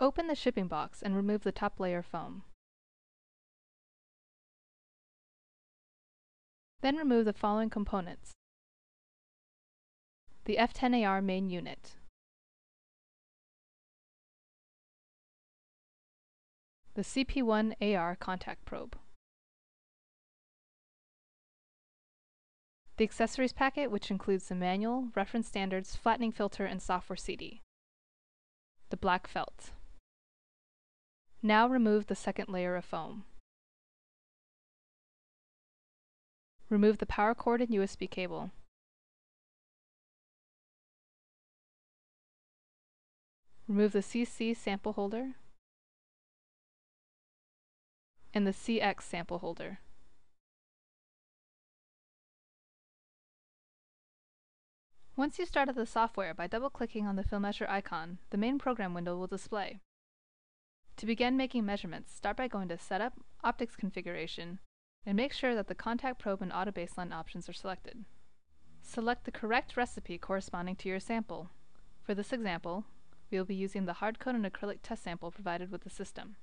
Open the shipping box and remove the top layer foam. Then remove the following components: the F10-AR main unit, the CP1-AR contact probe, the accessories packet, which includes the manual, reference standards, flattening filter, and software CD, the black felt. Now remove the second layer of foam. Remove the power cord and USB cable. Remove the CC sample holder and the CX sample holder. Once you start up the software by double-clicking on the Filmetra icon, the main program window will display. To begin making measurements, start by going to Setup, Optics Configuration, and make sure that the Contact Probe and Auto Baseline options are selected. Select the correct recipe corresponding to your sample. For this example, we will be using the hardcoat and acrylic test sample provided with the system.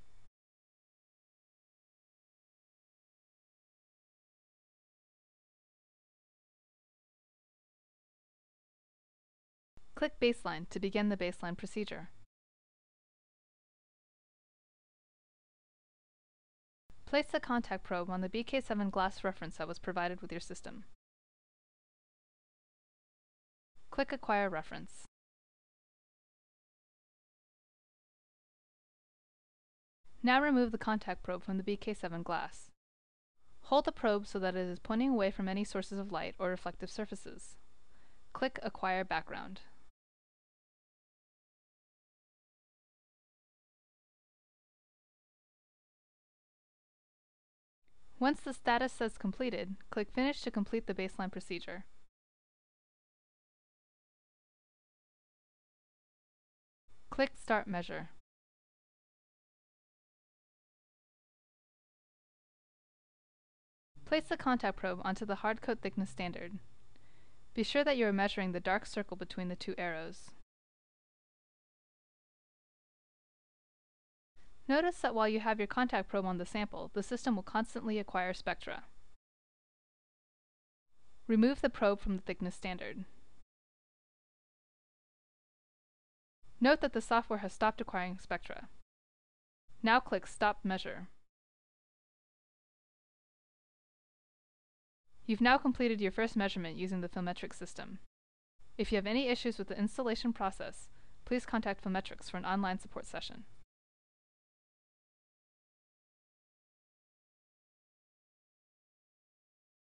Click Baseline to begin the baseline procedure. Place the contact probe on the BK7 glass reference that was provided with your system. Click Acquire Reference. Now remove the contact probe from the BK7 glass. Hold the probe so that it is pointing away from any sources of light or reflective surfaces. Click Acquire Background. Once the status says completed, click Finish to complete the baseline procedure. Click Start Measure. Place the contact probe onto the hardcoat thickness standard. Be sure that you are measuring the dark circle between the two arrows. Notice that while you have your contact probe on the sample, the system will constantly acquire spectra. Remove the probe from the thickness standard. Note that the software has stopped acquiring spectra. Now click Stop Measure. You've now completed your first measurement using the Filmetrics system. If you have any issues with the installation process, please contact Filmetrics for an online support session.